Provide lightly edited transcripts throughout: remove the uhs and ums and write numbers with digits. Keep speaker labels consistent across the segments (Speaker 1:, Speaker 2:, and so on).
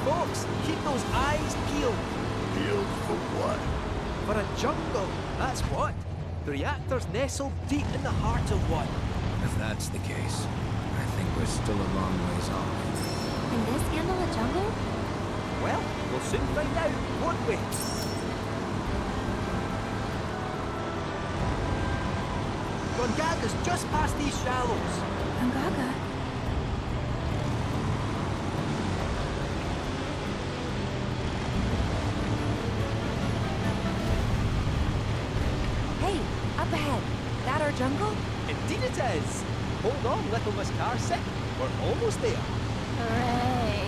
Speaker 1: folks, keep those eyes peeled.
Speaker 2: Peeled for what?
Speaker 1: For a jungle, that's what. The reactor's nestled deep in the heart of one.
Speaker 3: If that's the case, I think we're still a long ways off.
Speaker 4: Can this handle a jungle?
Speaker 1: Well, we'll soon find out, won't we? Gongaga's just past these shallows.
Speaker 4: Gongaga? Hey, up ahead. That our jungle?
Speaker 1: Indeed it is. Hold on, little Miss Carsick. We're almost there.
Speaker 4: Hooray.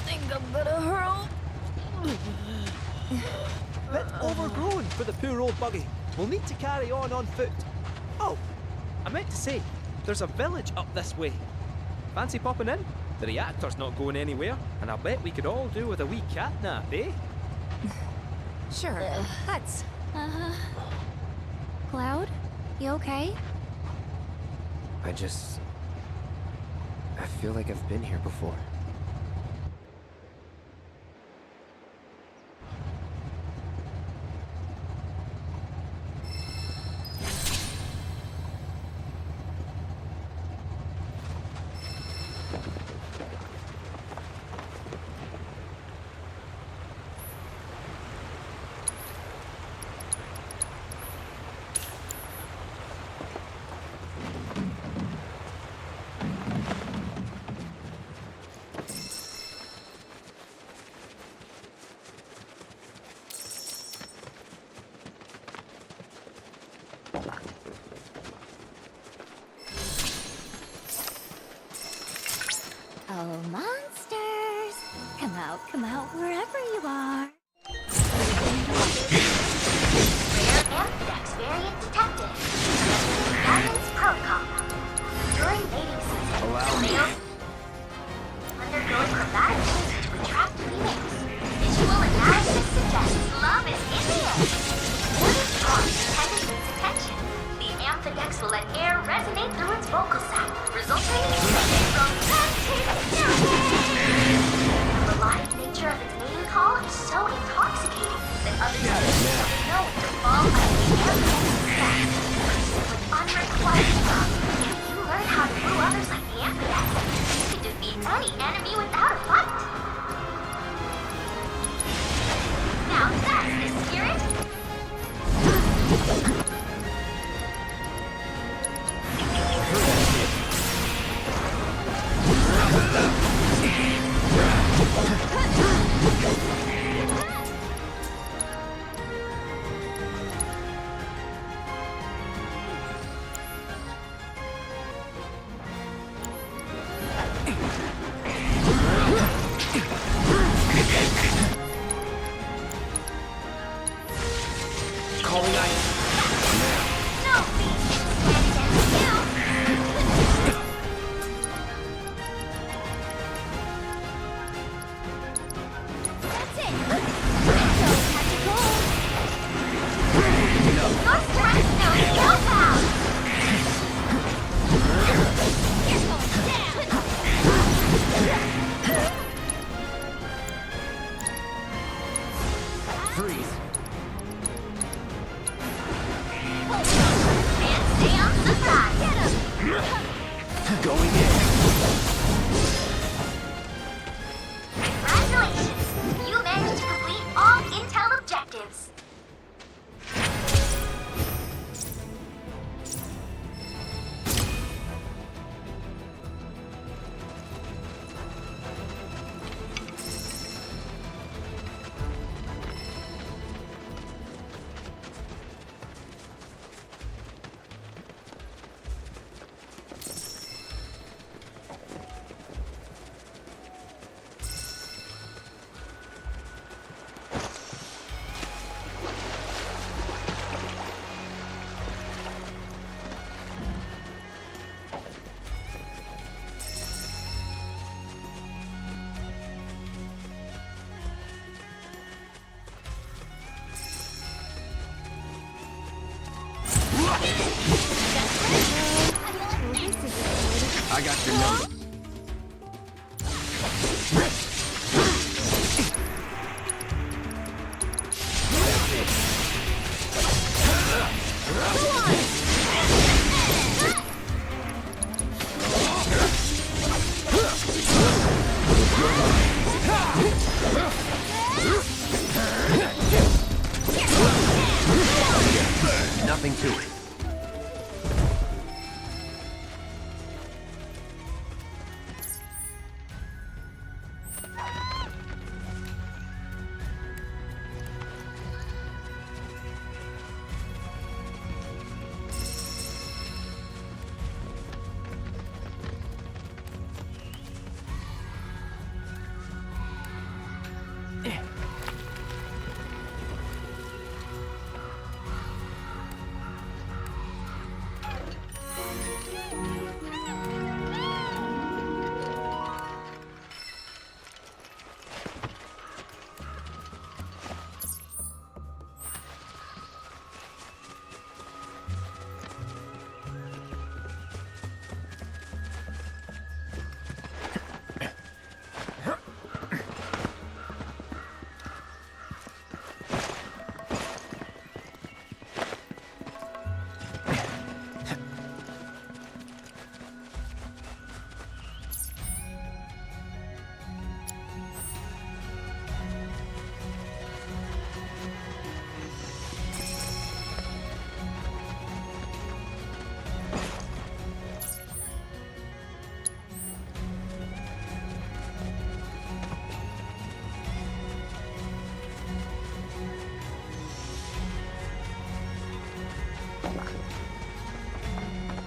Speaker 4: Think I'm gonna hurl.
Speaker 1: Bit overgrown for the poor old buggy. We'll need to carry on foot. Oh, I meant to say, there's a village up this way. Fancy popping in? The reactor's not going anywhere, and I bet we could all do with a wee cat nap, eh?
Speaker 4: Sure, let's. Cloud? You okay?
Speaker 3: I feel like I've been here before.
Speaker 4: Oh, monsters! Come out, wherever you are.
Speaker 5: Rare amphidex variant detected. Guidance protocol. During mating season, males undergoing chromatic changes to attract females. Visual analysis suggests love is in the air. When it's drawn intended its attention, the amphidex will let air resonate through its vocal sac, resulting in a romantic union. The melodic nature of its mating call is so intoxicating that others don't know to fall under the amphidex's spell. With unrequited love, if you learn how to woo others like the amphidex, you can defeat any enemy without a fight. Now that's the spirit.
Speaker 3: Calling ice.
Speaker 5: No beast can stand against you.
Speaker 4: That's it! Let's go, tactical!
Speaker 5: Your strength knows no bounds.
Speaker 4: You're going down!
Speaker 3: Freeze.
Speaker 5: And stay on the side.
Speaker 4: Get him!
Speaker 3: Going in.
Speaker 5: Congratulations! You managed to complete all intel objectives.
Speaker 3: I got your number. Nothing to it.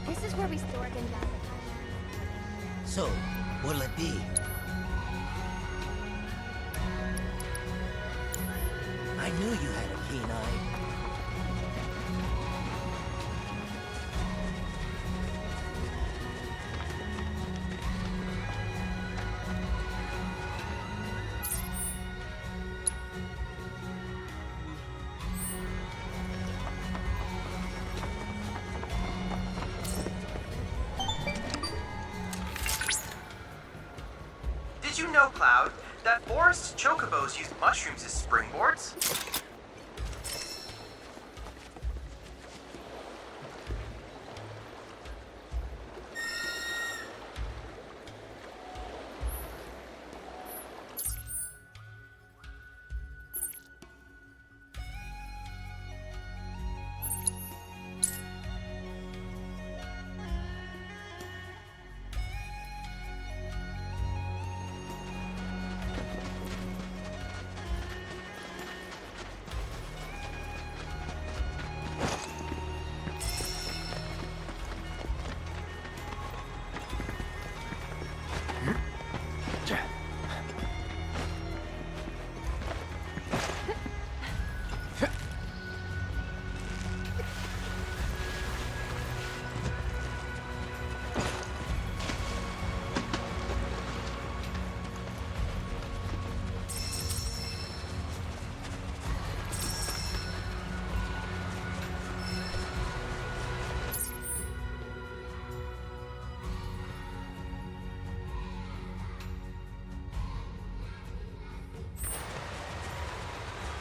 Speaker 4: This is where we store Gongaga.
Speaker 6: So, what'll it be? I knew you had a keen eye.
Speaker 7: Did you know, Cloud, that forest chocobos use mushrooms as springboards?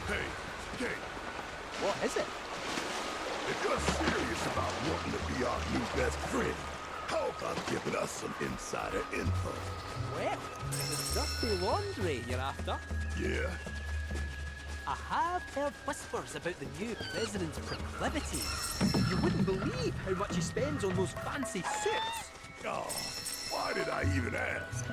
Speaker 2: Hey,
Speaker 1: What is it?
Speaker 2: if you're serious about wanting to be our new best friend, how about giving us some insider info?
Speaker 1: Well, it's dirty laundry you're after.
Speaker 2: Yeah?
Speaker 1: I have heard whispers about the new president's proclivities. You wouldn't believe how much he spends on those fancy suits.
Speaker 2: Oh, why did I even ask?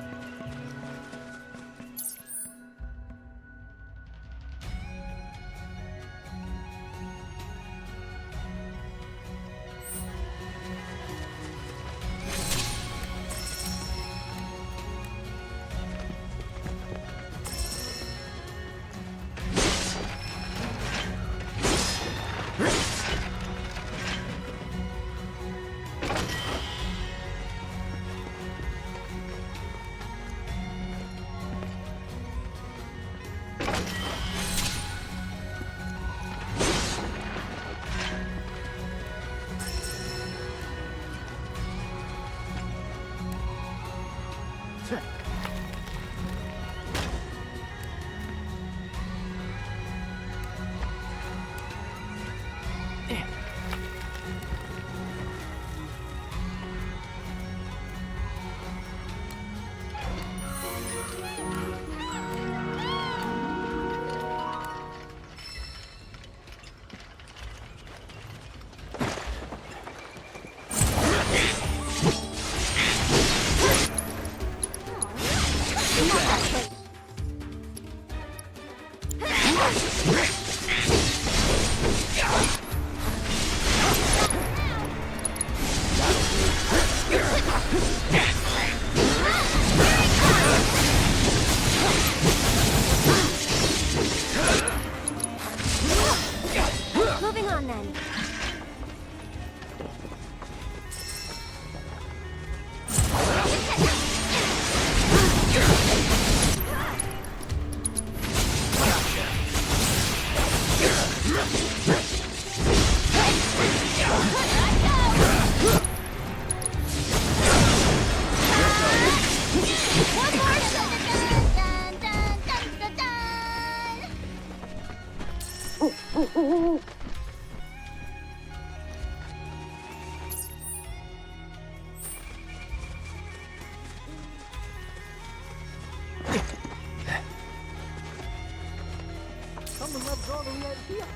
Speaker 1: here,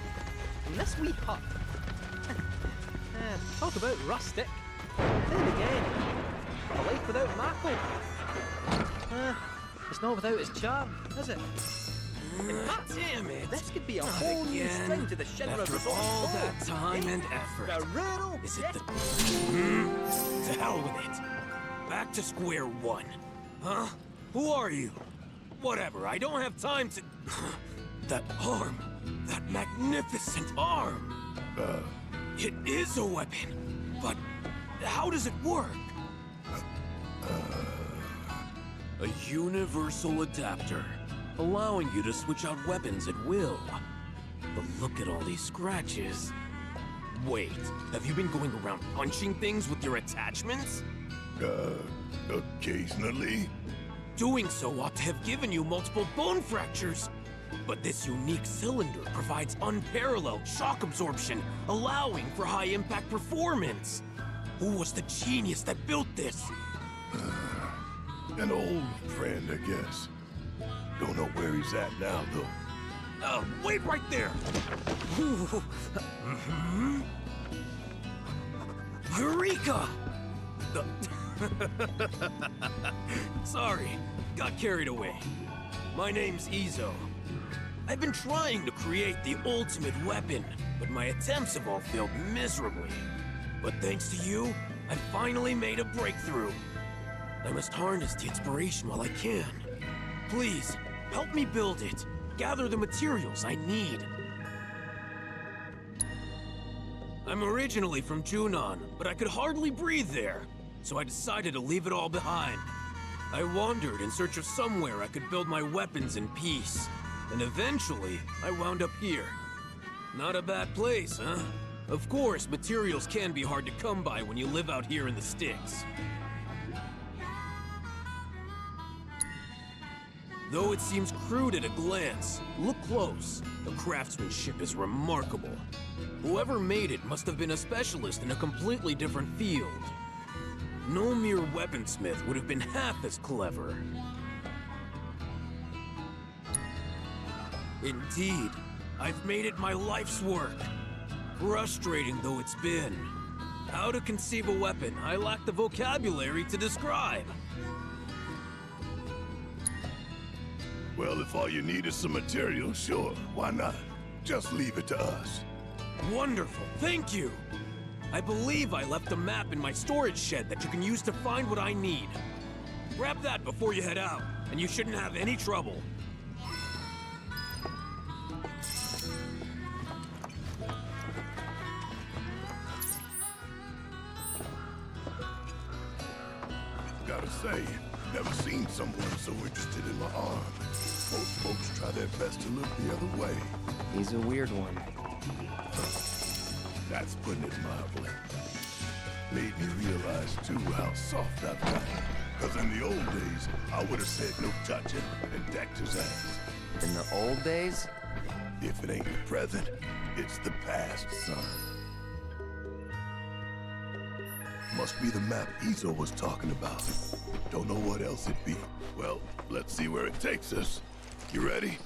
Speaker 1: in this wee hut. Talk about rustic. Then again, a life without Marco. It's not without its charm, is it? In fact,
Speaker 3: Damn it!
Speaker 1: this could be a
Speaker 3: Not
Speaker 1: whole new
Speaker 3: again.
Speaker 1: string to the Shinra
Speaker 3: After
Speaker 1: Resort.
Speaker 3: all that time and effort.
Speaker 1: The rural
Speaker 3: Is it the... To hell with it. Back to square one. Huh? Who are you? Whatever, I don't have time to... That arm. That magnificent arm. It is a weapon. But how does it work? A universal adapter, allowing you to switch out weapons at will. But look at all these scratches. Wait, have you been going around punching things with your attachments?
Speaker 2: Occasionally.
Speaker 3: Doing so ought to have given you multiple bone fractures. But this unique cylinder provides unparalleled shock absorption, allowing for high-impact performance. Who was the genius that built this?
Speaker 2: An old friend, I guess. Don't know where he's at now, though.
Speaker 3: Wait right there! Eureka! Sorry, got carried away. My name's Izo. I've been trying to create the ultimate weapon, but my attempts have all failed miserably. But thanks to you, I finally made a breakthrough. I must harness the inspiration while I can. Please, help me build it. Gather the materials I need. I'm originally from Junon, but I could hardly breathe there, so I decided to leave it all behind. I wandered in search of somewhere I could build my weapons in peace, and eventually I wound up here. Not a bad place, huh? Of course, materials can be hard to come by when you live out here in the sticks. Though it seems crude at a glance, look close. The craftsmanship is remarkable. Whoever made it must have been a specialist in a completely different field. No mere weaponsmith would have been half as clever. Indeed, I've made it my life's work. Frustrating though it's been. How to conceive a weapon I lack the vocabulary to describe.
Speaker 2: Well, if all you need is some material, sure, why not? Just leave it to us.
Speaker 3: Wonderful, thank you! I believe I left a map in my storage shed that you can use to find what I need. Grab that before you head out, and you shouldn't have any trouble.
Speaker 2: Gotta say, never seen someone so interested in my arm. Most folks try their best to look the other way.
Speaker 8: He's a weird one.
Speaker 2: That's putting it mildly. Made me realize, too, how soft I've got it. Because in the old days, I would have said no touching and decked his ass.
Speaker 8: In the old days?
Speaker 2: If it ain't the present, it's the past, son. Must be the map Izo was talking about. Don't know what else it'd be. Well, let's see where it takes us. You ready?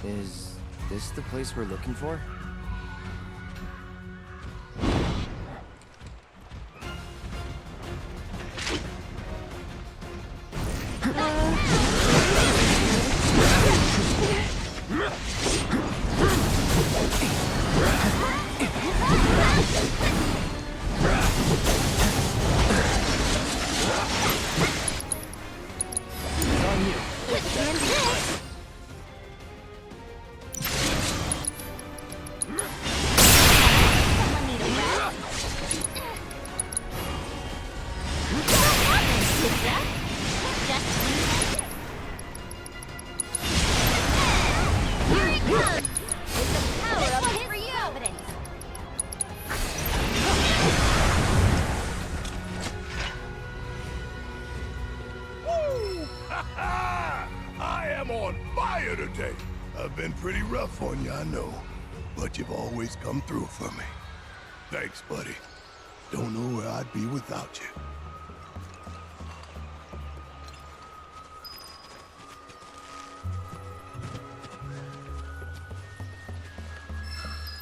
Speaker 8: Is this the place we're looking for?
Speaker 2: I've been pretty rough on you, I know. But you've always come through for me. Thanks, buddy. Don't know where I'd be without you.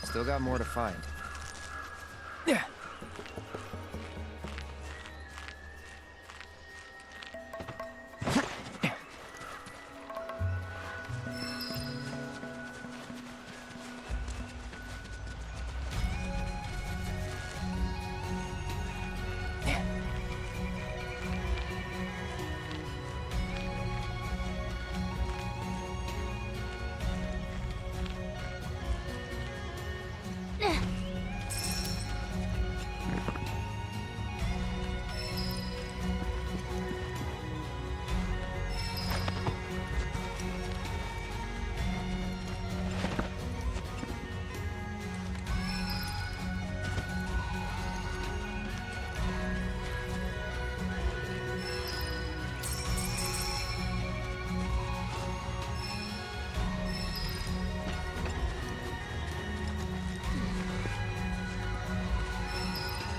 Speaker 8: Still got more to find.
Speaker 1: Yeah.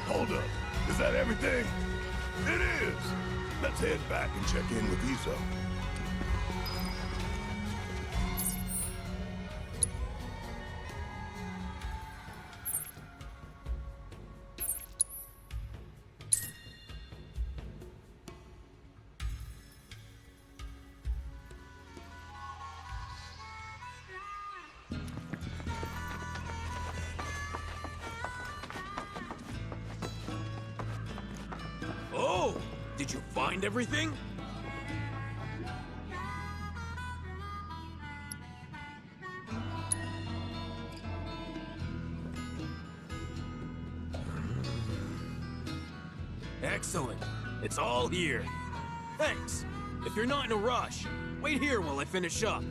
Speaker 2: Hold up. Is that everything? It is! Let's head back and check in with Izo.
Speaker 3: Oh! Did you find everything? Excellent. It's all here. Thanks. If you're not in a rush, wait here while I finish up.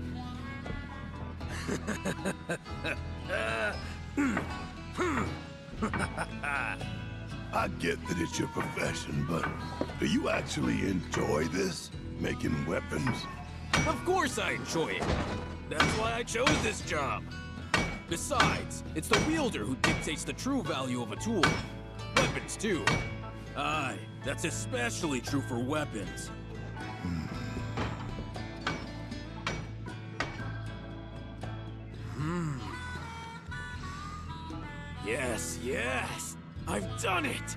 Speaker 2: I get that it's your profession, but do you actually enjoy this? Making weapons?
Speaker 3: Of course I enjoy it. That's why I chose this job. Besides, it's the wielder who dictates the true value of a tool. Weapons, too. Aye, that's especially true for weapons. Yes, yes! I've done it!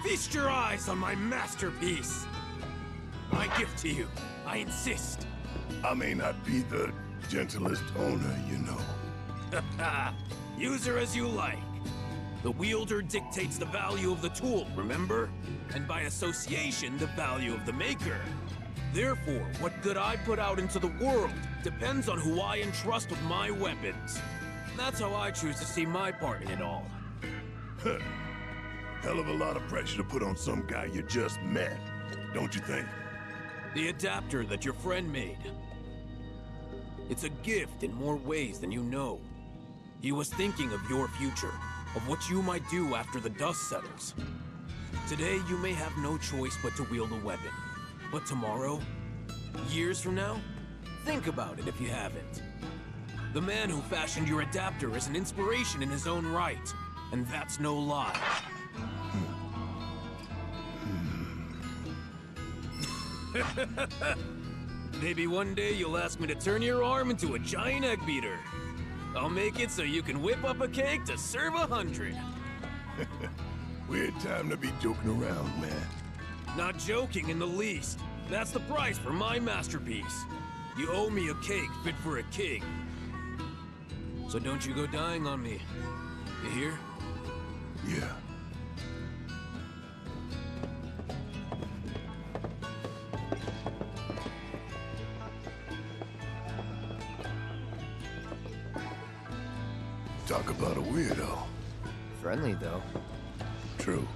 Speaker 3: Feast your eyes on my masterpiece! My gift to you, I insist.
Speaker 2: I may not be the gentlest owner, you know.
Speaker 3: Use her as you like. The wielder dictates the value of the tool, remember? And by association, the value of the maker. Therefore, what good I put out into the world depends on who I entrust with my weapons. That's how I choose to see my part in it all.
Speaker 2: Hell of a lot of pressure to put on some guy you just met, don't you think?
Speaker 3: The adapter that your friend made. It's a gift in more ways than you know. He was thinking of your future, of what you might do after the dust settles. Today, you may have no choice but to wield a weapon. But tomorrow, years from now, think about it if you haven't. The man who fashioned your adapter is an inspiration in his own right, and that's no lie. Maybe one day you'll ask me to turn your arm into a giant egg beater. I'll make it so you can whip up a cake to serve 100.
Speaker 2: Weird time to be joking around, man.
Speaker 3: Not joking in the least. That's the price for my masterpiece. You owe me a cake fit for a king. So don't you go dying on me. You hear?
Speaker 2: Yeah. Talk about a weirdo.
Speaker 8: Friendly, though.
Speaker 2: True.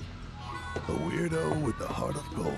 Speaker 2: A weirdo with the heart of gold.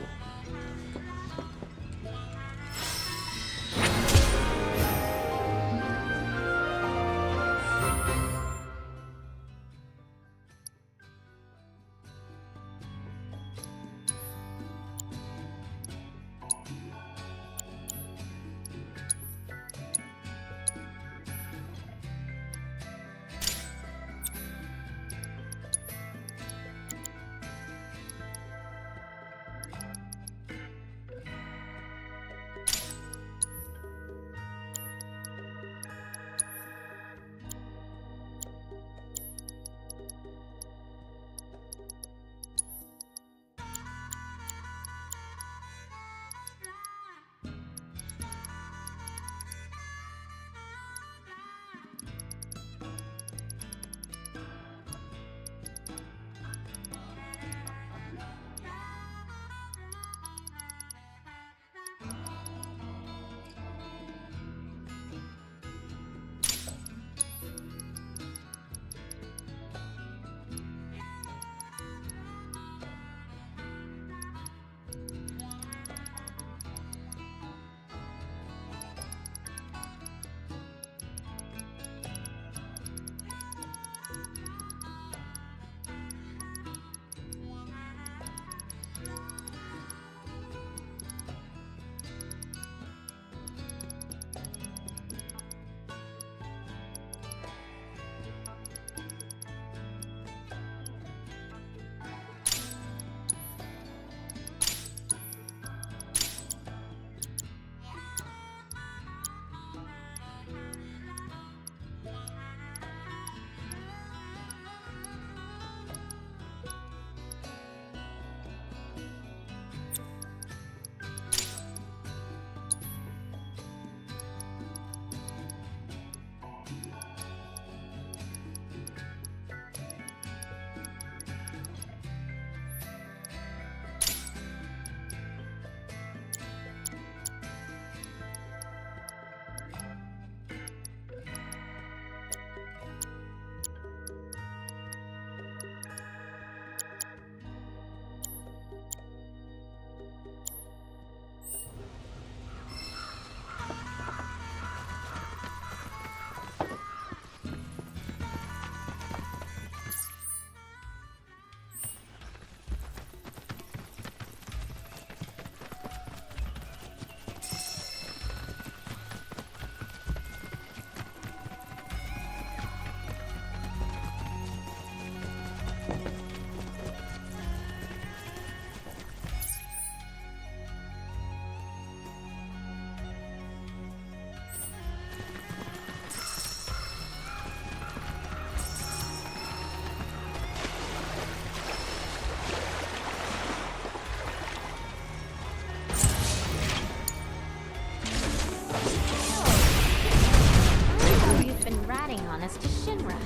Speaker 5: On us to Shinra,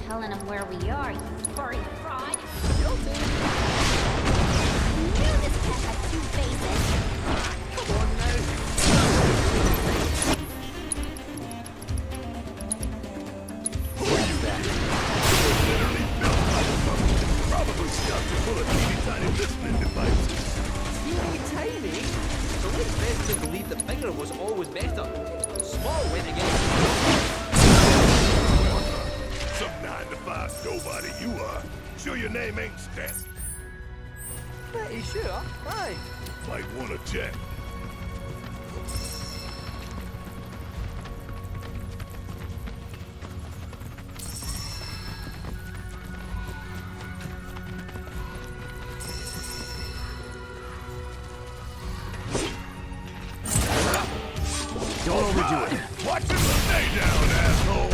Speaker 5: telling him where we are, you furry fraud. Guilty. You knew this cat had two faces. Come on now.
Speaker 2: Who are you? Literally built like a monkey. Probably stuffed it full of teeny tiny listening devices.
Speaker 1: Teeny tiny? The late best to believe that bigger was always better. Small went against
Speaker 2: Some 9-to-5 nobody you are. Sure your name ain't stamped.
Speaker 1: pretty sure. Aye.
Speaker 2: Might wanna check. do it. Watch him stay down, asshole.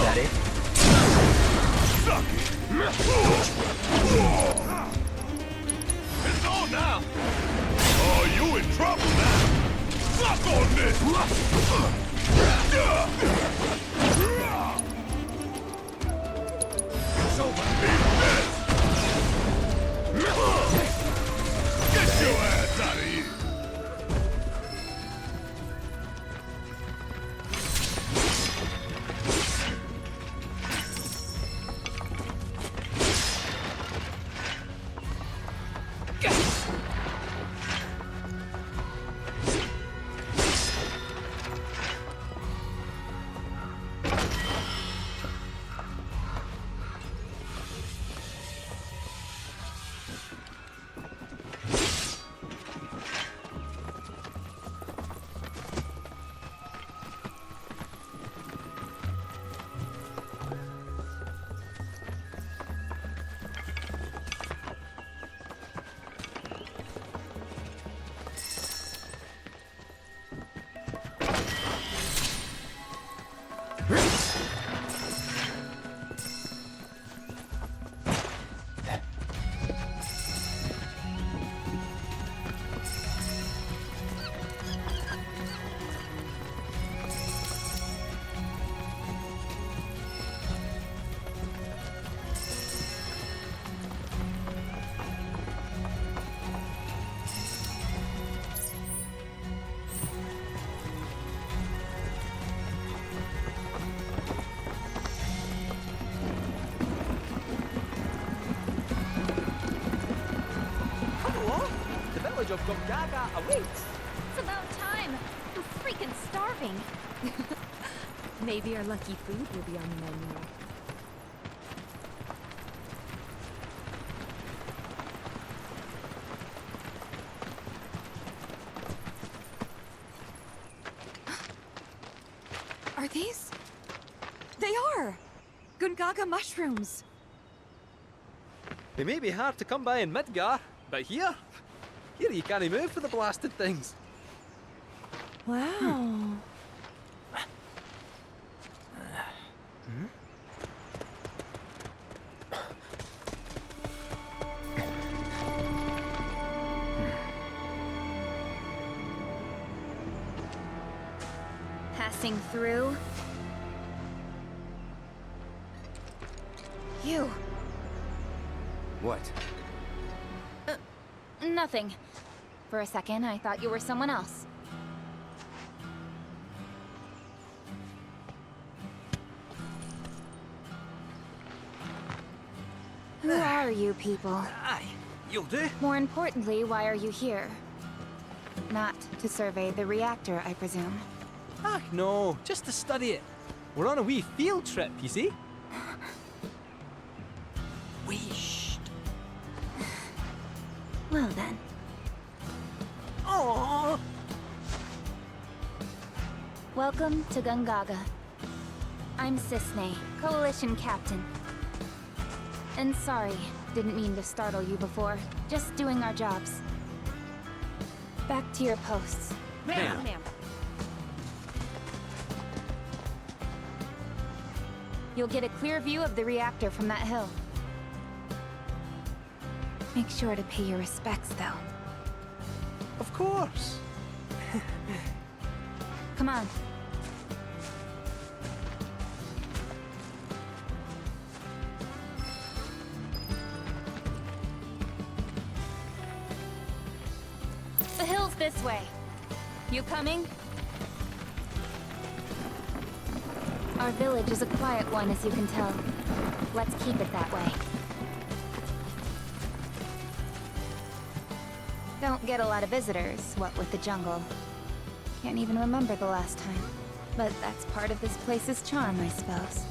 Speaker 8: That it?
Speaker 2: Suck it. It's on now. Oh, you in trouble now. Suck on this. It's over. Get your ass out of here.
Speaker 1: Of Gongaga awaits.
Speaker 4: It's about time. I'm freaking starving.
Speaker 9: Maybe our lucky food will be on the menu. Are these? They are! Gongaga mushrooms!
Speaker 1: They may be hard to come by in Midgar, but here you can't move for the blasted things.
Speaker 9: Wow.
Speaker 4: Passing through. You.
Speaker 8: What?
Speaker 4: Nothing. For a second, I thought you were someone else. Who are you people?
Speaker 1: Aye, you'll do.
Speaker 4: More importantly, why are you here? Not to survey the reactor, I presume.
Speaker 1: Ah, no, just to study it. We're on a wee field trip, you see? Whee!
Speaker 4: Well then.
Speaker 1: Aww.
Speaker 4: Welcome to Gongaga. I'm Cisne, Coalition Captain. And sorry, didn't mean to startle you before. Just doing our jobs. Back to your posts.
Speaker 1: Ma'am.
Speaker 4: You'll get a clear view of the reactor from that hill. Make sure to pay your respects, though.
Speaker 1: Of course.
Speaker 4: Come on. The hill's this way. You coming? Our village is a quiet one, as you can tell. Let's keep it that way. Don't get a lot of visitors, what with the jungle. Can't even remember the last time. But that's part of this place's charm, I suppose.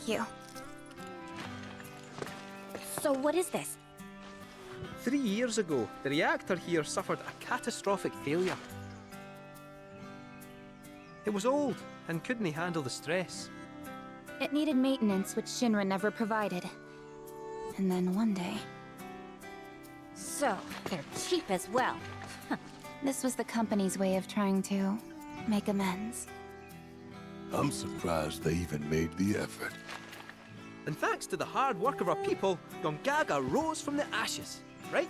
Speaker 4: Thank you. So what is this?
Speaker 1: 3 years ago, the reactor here suffered a catastrophic failure. It was old and couldn't handle the stress.
Speaker 4: It needed maintenance, which Shinra never provided. And then one day... So, they're cheap as well. This was the company's way of trying to make amends.
Speaker 2: I'm surprised they even made the effort.
Speaker 1: And thanks to the hard work of our people, Gongaga rose from the ashes, right?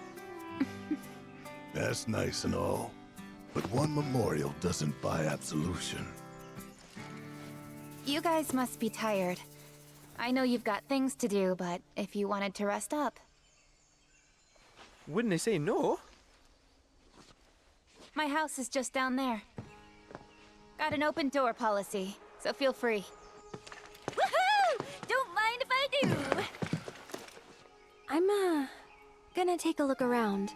Speaker 2: That's nice and all, but one memorial doesn't buy absolution.
Speaker 4: You guys must be tired. I know you've got things to do, but if you wanted to rest up...
Speaker 1: Wouldn't they say no?
Speaker 4: My house is just down there. Got an open door policy, so feel free. Woohoo! Don't mind if I do!
Speaker 9: I'm, gonna take a look around.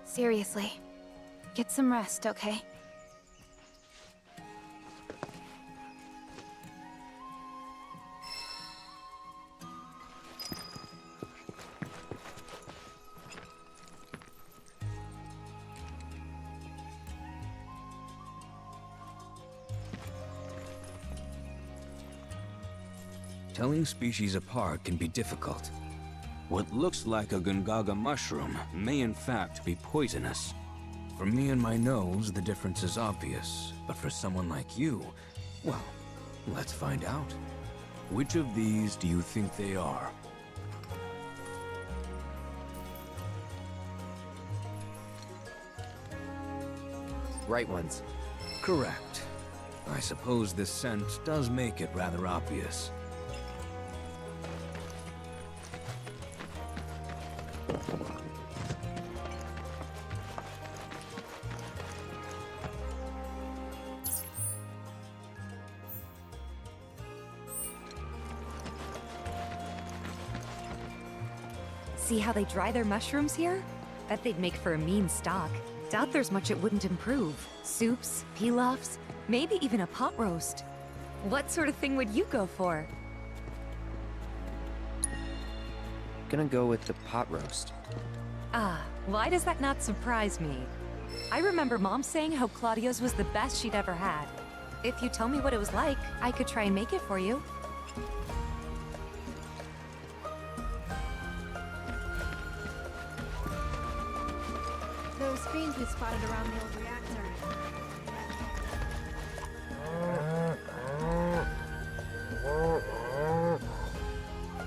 Speaker 4: Seriously. Get some rest, okay?
Speaker 8: Telling species apart can be difficult. What looks like a Gongaga mushroom may in fact be poisonous. For me and my nose, the difference is obvious. But for someone like you, well, let's find out. Which of these do you think they are?
Speaker 10: Right ones.
Speaker 8: Correct. I suppose this scent does make it rather obvious.
Speaker 9: See how they dry their mushrooms here? Bet they'd make for a mean stock. Doubt there's much it wouldn't improve. Soups, pilafs, maybe even a pot roast. What sort of thing would you go for?
Speaker 10: Gonna go with the pot roast.
Speaker 9: Ah, why does that not surprise me? I remember Mom saying how Claudio's was the best she'd ever had. If you tell me what it was like, I could try and make it for you. Those screens we spotted around the old reactor.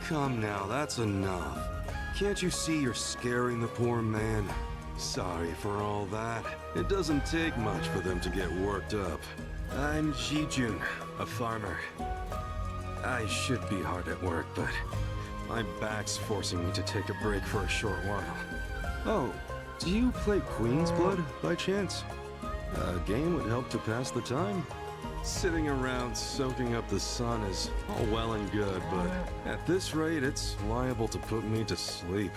Speaker 11: Come now, that's enough. Can't you see you're scaring the poor man? Sorry for all that. It doesn't take much for them to get worked up. I'm Jijun, a farmer. I should be hard at work, but my back's forcing me to take a break for a short while. Oh, do you play Queen's Blood by chance? A game would help to pass the time. Sitting around soaking up the sun is all well and good, but at this rate, it's liable to put me to sleep.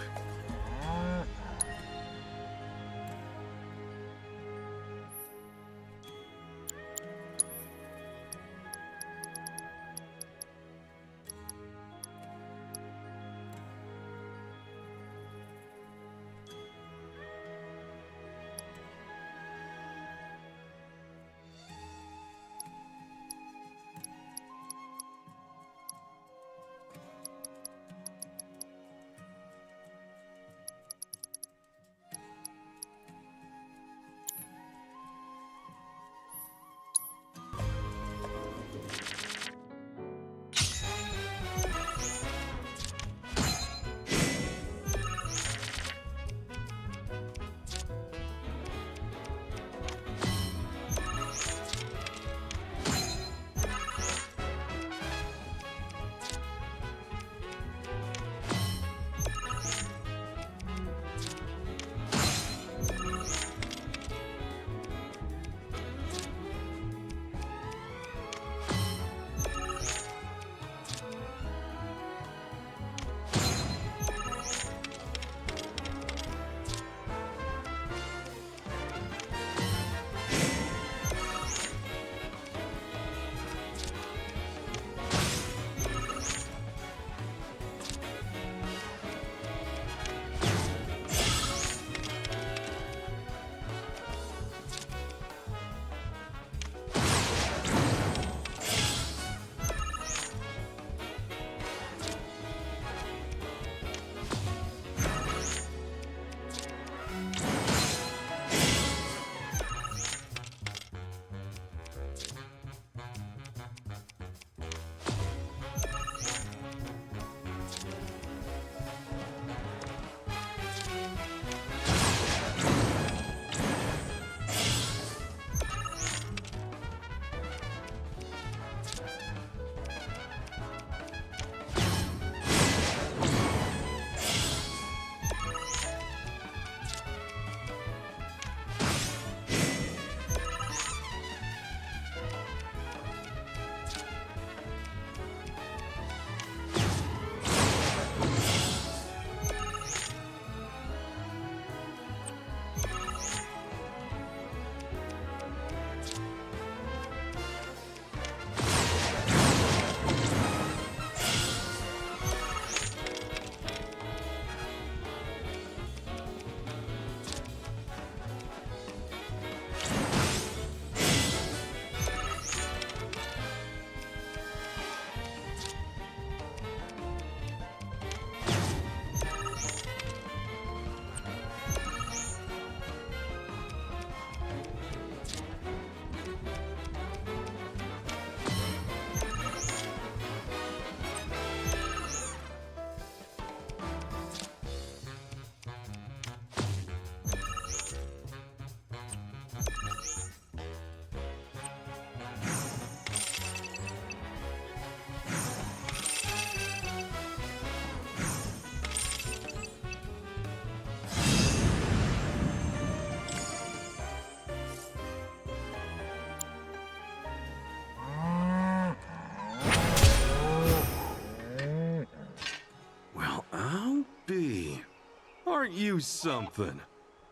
Speaker 11: Aren't you something?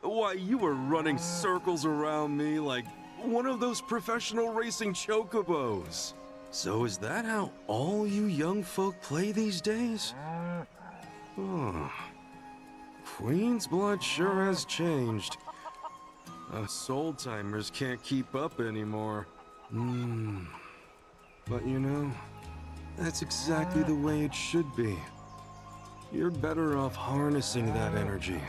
Speaker 11: Why, you were running circles around me like one of those professional racing chocobos. So is that how all you young folk play these days? Oh. Queen's blood sure has changed. Us old-timers can't keep up anymore. But you know, that's exactly the way it should be. You're better off harnessing that energy.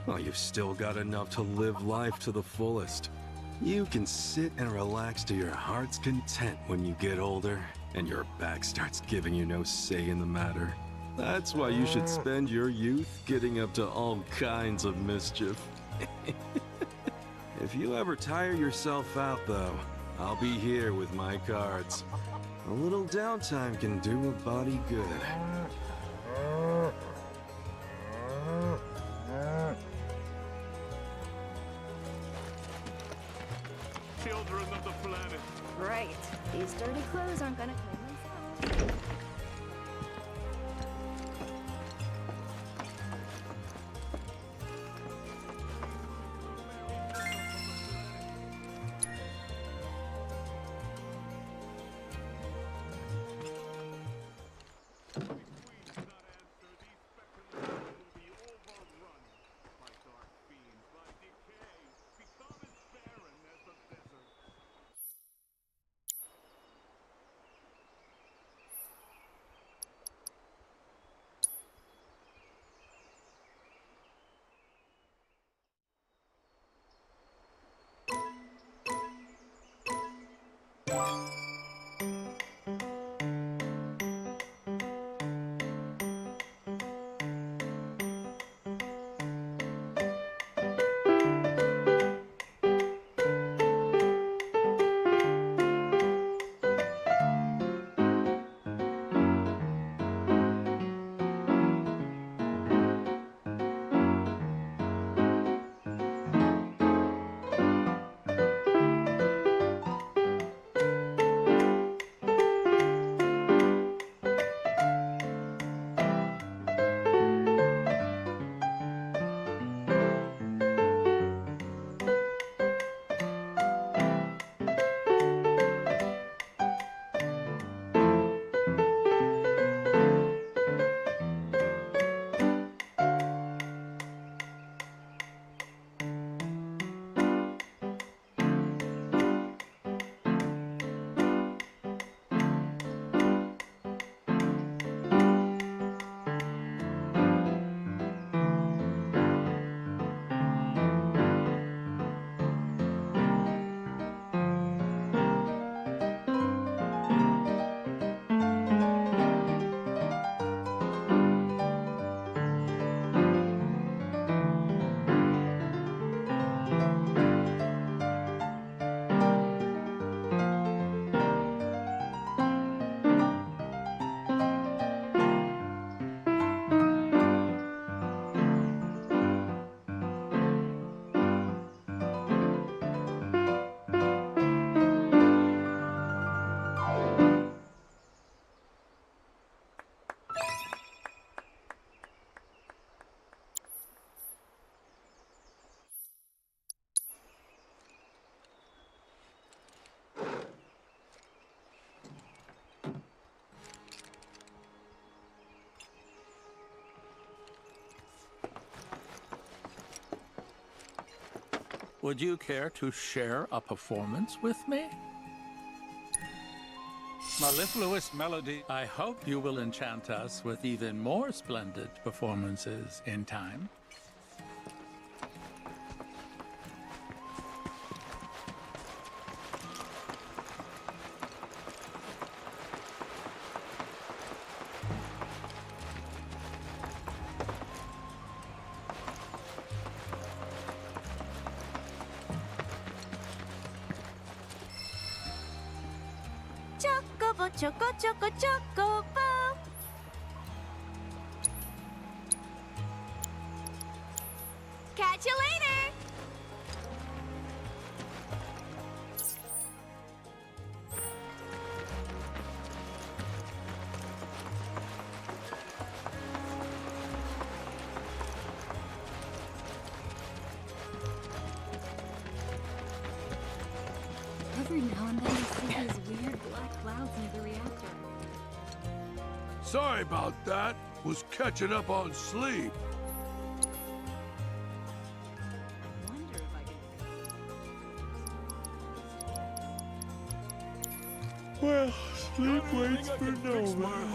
Speaker 11: Well, you've still got enough to live life to the fullest. You can sit and relax to your heart's content when you get older, and your back starts giving you no say in the matter. That's why you should spend your youth getting up to all kinds of mischief. If you ever tire yourself out, though, I'll be here with my cards. A little downtime can do a body good.
Speaker 2: Children of the planet.
Speaker 4: Right. These dirty clothes aren't gonna clean themselves.
Speaker 12: Would you care to share a performance with me? Mellifluous melody. I hope you will enchant us with even more splendid performances in time.
Speaker 13: Choco, choco, choco, bo. Catch you later.
Speaker 14: Every now and then you see these weird black clouds near the reactor.
Speaker 2: Sorry about that. Was catching up on sleep.
Speaker 14: I wonder if I can...
Speaker 2: Well, sleep waits for no man.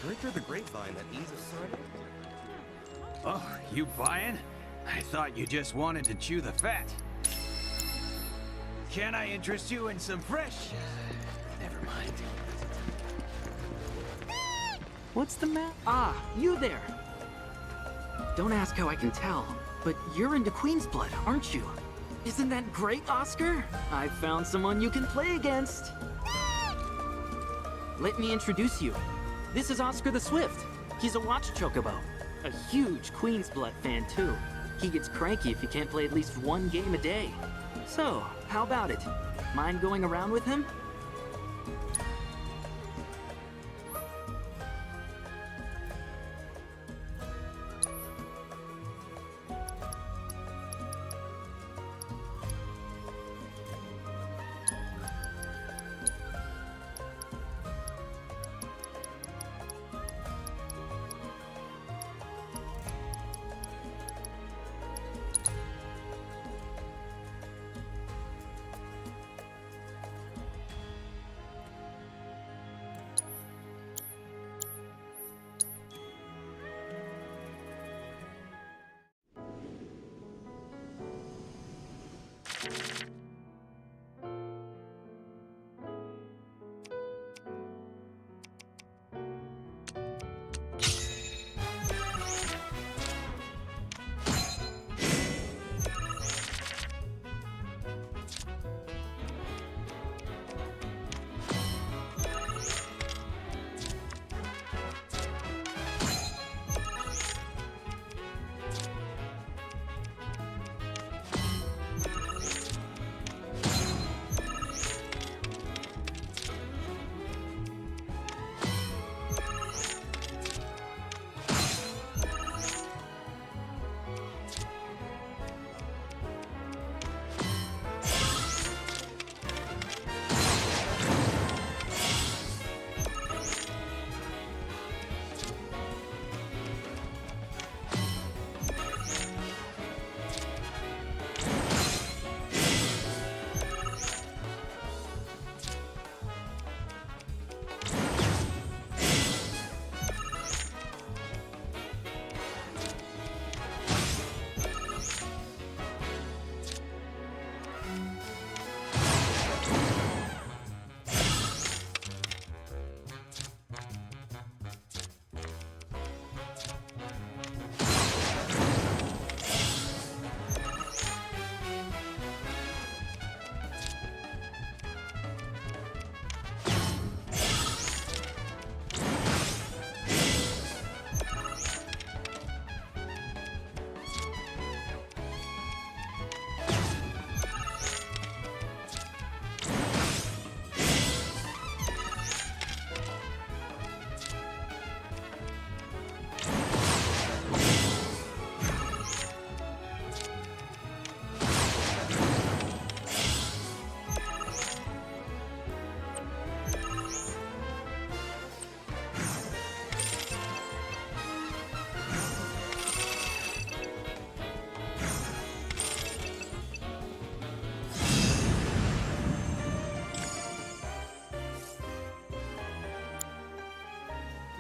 Speaker 11: Heard through the grapevine that Izo's started.
Speaker 15: Oh, you buying? I thought you just wanted to chew the fat. Can I interest you in some fresh? Never mind.
Speaker 16: What's the matter? Ah, you there! Don't ask how I can tell, but you're into Queen's Blood, aren't you? Isn't that great, Oscar? I found someone you can play against. Let me introduce you. This is Oscar the Swift. He's a watch chocobo. A huge Queen's Blood fan, too. He gets cranky if you can't play at least one game a day. So, how about it? Mind going around with him?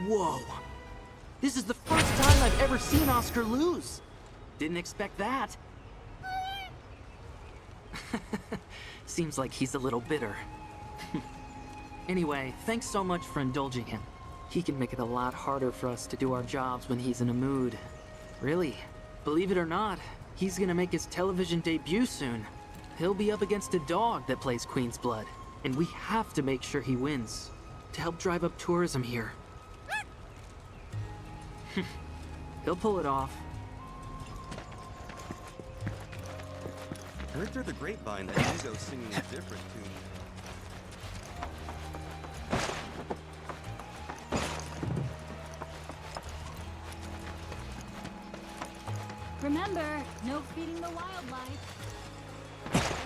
Speaker 16: Whoa! This is the first time I've ever seen Oscar lose. Didn't expect that. Seems like he's a little bitter. Anyway, thanks so much for indulging him. He can make it a lot harder for us to do our jobs when he's in a mood. Really, believe it or not, he's gonna make his television debut soon. He'll be up against a dog that plays Queen's Blood, and we have to make sure he wins to help drive up tourism here. He'll pull it off.
Speaker 11: Heard through the grapevine that Izo's singing a different tune.
Speaker 14: Remember, no feeding the wildlife.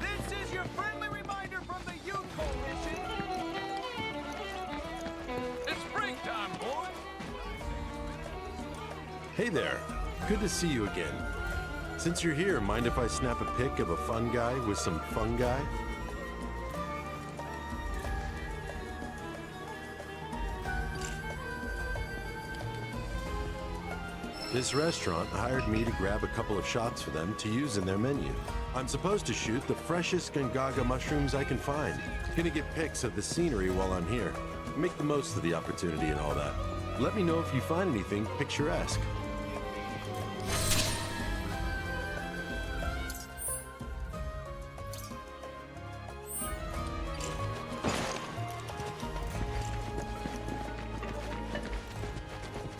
Speaker 7: This is your friendly reminder from the Youth Coalition. It's springtime, boy.
Speaker 17: Hey there. Good to see you again. Since you're here, mind if I snap a pic of a fun guy with some fungi? This restaurant hired me to grab a couple of shots for them to use in their menu. I'm supposed to shoot the freshest Gongaga mushrooms I can find. Gonna get pics of the scenery while I'm here. Make the most of the opportunity and all that. Let me know if you find anything picturesque.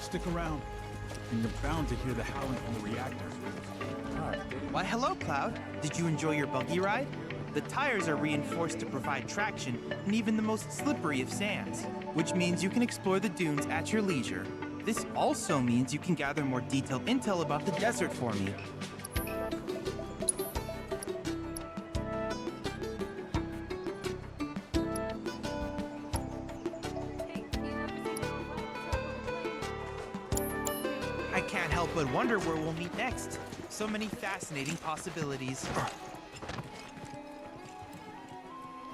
Speaker 18: Stick around, and you're bound to hear the howling from the reactor.
Speaker 7: Why, hello, Cloud. Did you enjoy your buggy ride? The tires are reinforced to provide traction in even the most slippery of sands, which means you can explore the dunes at your leisure. This also means you can gather more detailed intel about the desert for me. I can't help but wonder where we'll meet next. So many fascinating possibilities.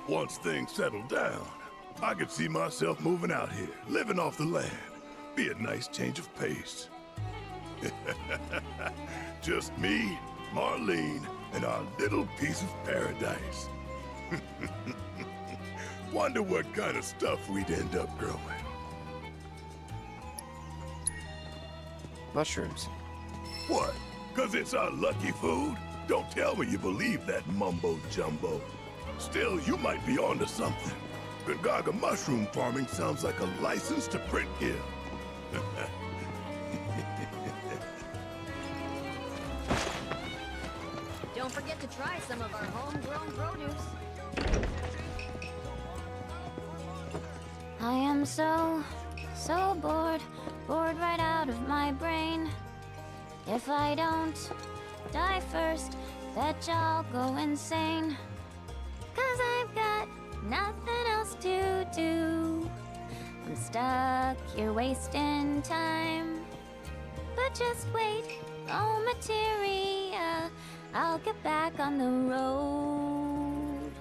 Speaker 2: Once things settle down, I could see myself moving out here, living off the land. Be a nice change of pace. Just me, Marlene, and our little piece of paradise. Wonder what kind of stuff we'd end up growing.
Speaker 10: Mushrooms.
Speaker 2: What? 'Cause it's our lucky food? Don't tell me you believe that mumbo-jumbo. Still, you might be onto something. Gongaga mushroom farming sounds like a license to print kill.
Speaker 13: Don't forget to try some of our homegrown produce.
Speaker 4: I am so bored. Bored right out of my brain. If I don't die first, bet y'all go insane. 'Cause I've got nothing else to do. I'm stuck here wasting time. But just wait, oh materia, I'll get back on the road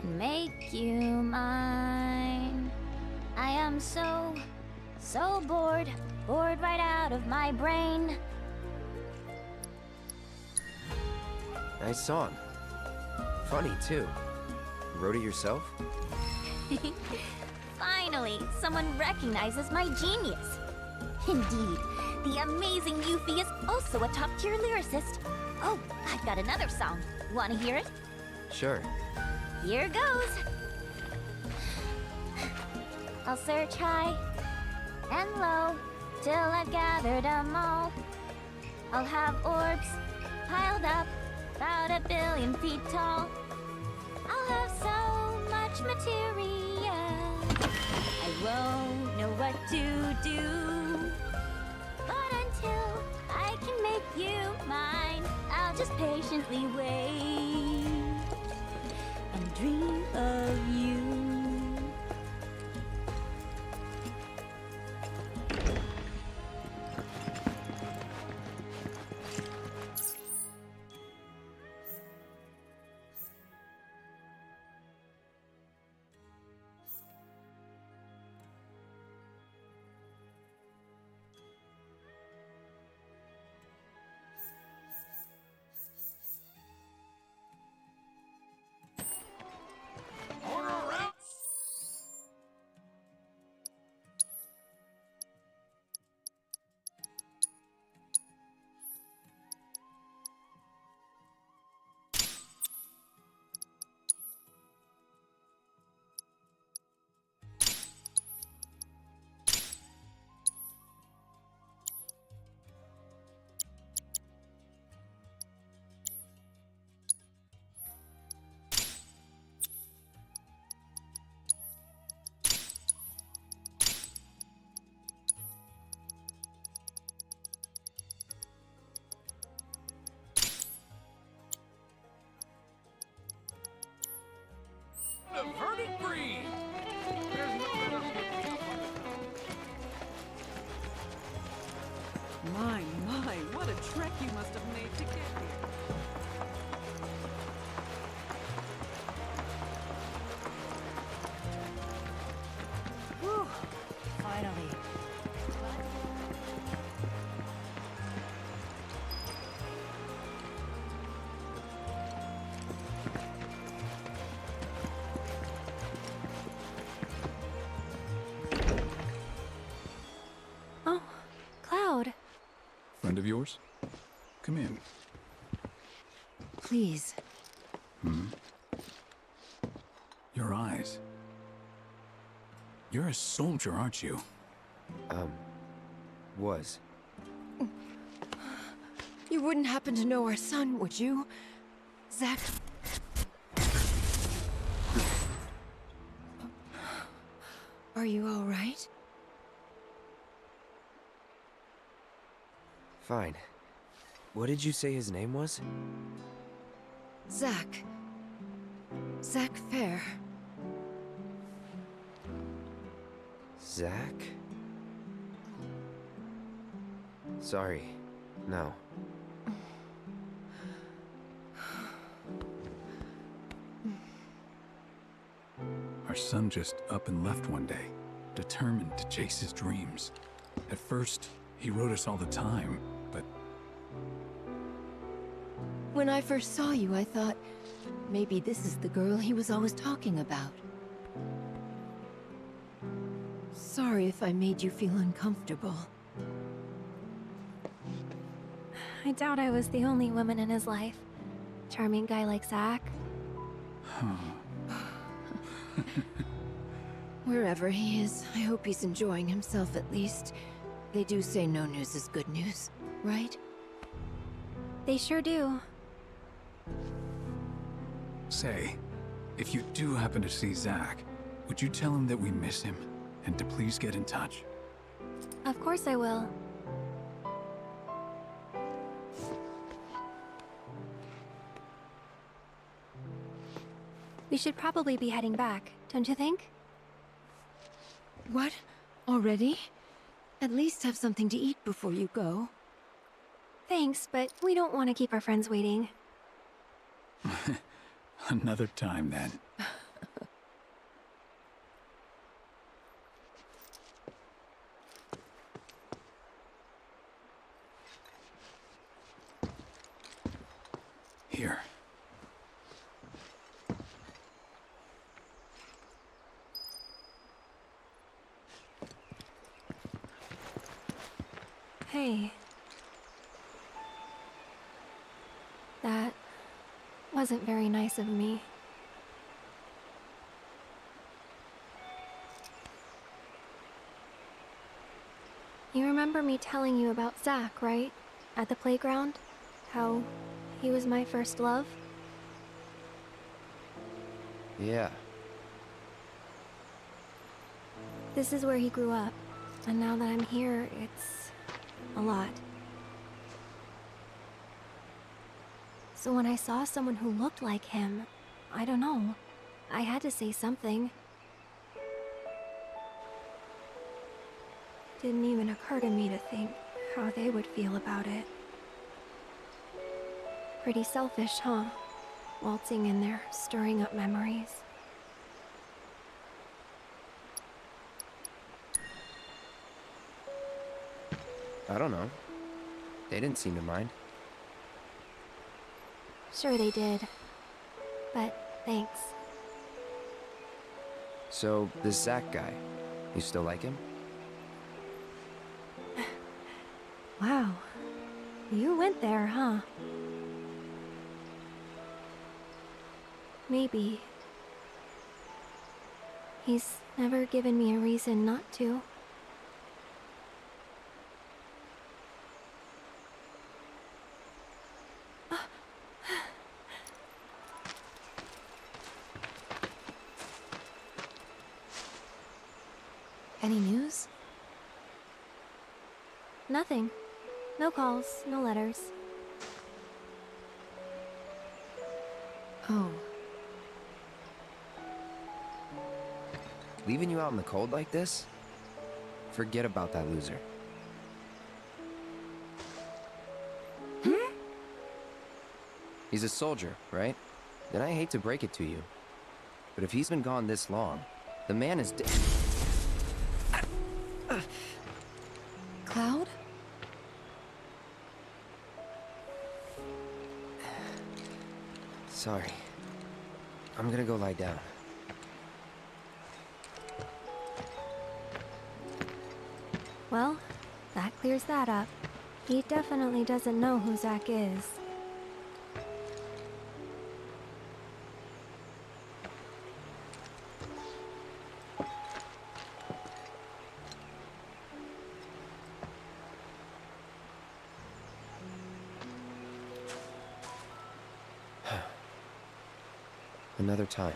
Speaker 4: and make you mine. I am so bored, bored right out of my brain.
Speaker 10: Nice song. Funny, too. You wrote it yourself?
Speaker 4: Finally, someone recognizes my genius. Indeed, the amazing Yuffie is also a top-tier lyricist. Oh, I've got another song. Wanna hear it?
Speaker 10: Sure.
Speaker 4: Here goes. I'll search high and low till I've gathered 'em all. I'll have orbs piled up about 1 billion feet tall. I'll have so much materia, I won't know what to do. But until I can make you mine, I'll just patiently wait and dream of you.
Speaker 18: Come in.
Speaker 9: Please.
Speaker 18: Your eyes. You're a soldier, aren't you?
Speaker 10: Was.
Speaker 9: You wouldn't happen to know our son, would you? Zack? Are you all right?
Speaker 10: Fine. What did you say his name was?
Speaker 9: Zack. Zack Fair.
Speaker 10: Zack? Sorry. No.
Speaker 18: Our son just up and left one day, determined to chase his dreams. At first, he wrote us all the time, but
Speaker 9: When I first saw you, I thought maybe this is the girl he was always talking about. Sorry if I made you feel uncomfortable.
Speaker 13: I doubt I was the only woman in his life. Charming guy like Zack.
Speaker 9: Wherever he is, I hope he's enjoying himself at least. They do say no news is good news, right?
Speaker 13: They sure do.
Speaker 18: say, if you do happen to see Zack, would you tell him that we miss him and to please get in touch?
Speaker 13: Of course I will. We should probably be heading back, don't you think?
Speaker 9: What? Already? At least have something to eat before you go.
Speaker 13: Thanks, but we don't want to keep our friends waiting.
Speaker 18: Another time, then. Here.
Speaker 13: Hey. That wasn't very nice of me. You remember me telling you about Zack, right? At the playground? How he was my first love?
Speaker 10: Yeah.
Speaker 13: This is where he grew up. And now that I'm here, it's a lot. So when I saw someone who looked like him, I don't know, I had to say something. Didn't even occur to me to think how they would feel about it. Pretty selfish, huh? Waltzing in there, stirring up memories.
Speaker 10: I don't know. They didn't seem to mind.
Speaker 13: Sure they did. But thanks.
Speaker 10: So, this Zack guy, you still like him?
Speaker 13: Wow. You went there, huh? Maybe. He's never given me a reason not to.
Speaker 9: Any news?
Speaker 13: Nothing. No calls, no letters.
Speaker 9: Oh.
Speaker 10: Leaving you out in the cold like this? Forget about that loser. He's a soldier, right? And I hate to break it to you, but if he's been gone this long, the man is dead.
Speaker 9: Cloud?
Speaker 10: Sorry. I'm gonna go lie down.
Speaker 13: Well, that clears that up. He definitely doesn't know who Zack is.
Speaker 10: Another time.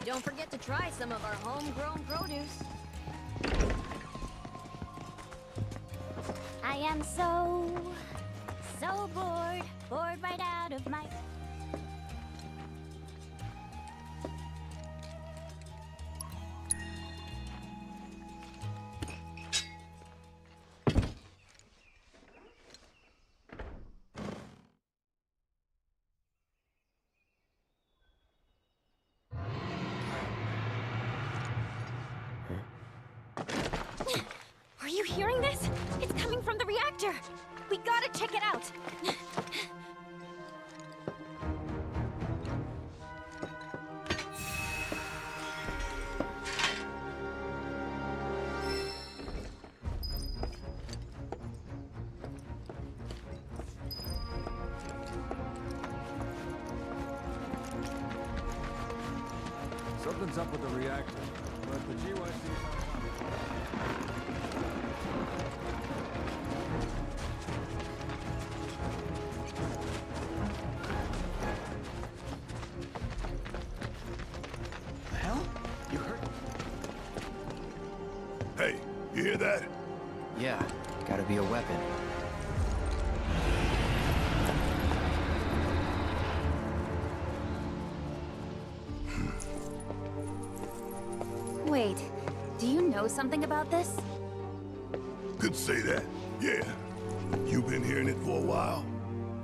Speaker 19: Don't forget to try some of our homegrown produce.
Speaker 4: I am so bored. Bored right out of my... Are you hearing this? It's coming from the reactor! We gotta check it out!
Speaker 18: Something's up with the reactor, but the GYC is
Speaker 7: The hell? You heard?
Speaker 2: Hey, you hear that?
Speaker 10: Yeah, gotta be a weapon.
Speaker 4: Wait, do you know something about this?
Speaker 2: Could say that. Yeah. You been hearing it for a while?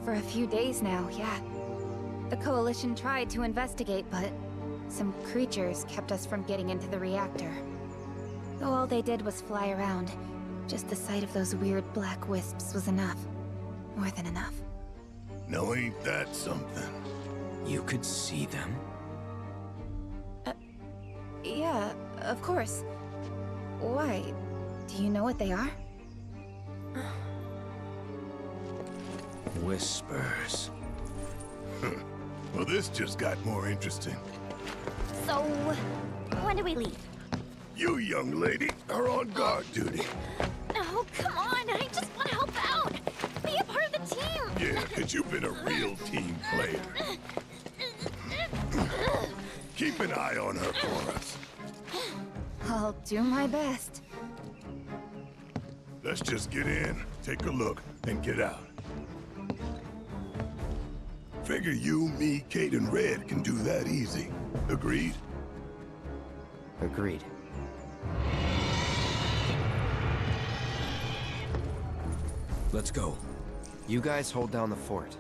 Speaker 4: For a few days now, yeah. The Coalition tried to investigate, but some creatures kept us from getting into the reactor. Though all they did was fly around, just the sight of those weird black wisps was enough. More than enough.
Speaker 2: Now ain't that something?
Speaker 8: You could see them?
Speaker 4: Yeah, of course. Why? Do you know what they are?
Speaker 8: Whispers.
Speaker 2: Well, this just got more interesting.
Speaker 4: So, when do we leave?
Speaker 2: You, young lady, are on guard duty.
Speaker 4: Oh, come on! I just want to help out! Be a part of the team!
Speaker 2: Yeah, 'cause you've been a real team player. Keep an eye on her for us.
Speaker 4: I'll do my best.
Speaker 2: Let's just get in, take a look, and get out. Figure you, me, Kate, and Red can do that easy. Agreed?
Speaker 10: Agreed.
Speaker 8: Let's go.
Speaker 10: You guys hold down the fort.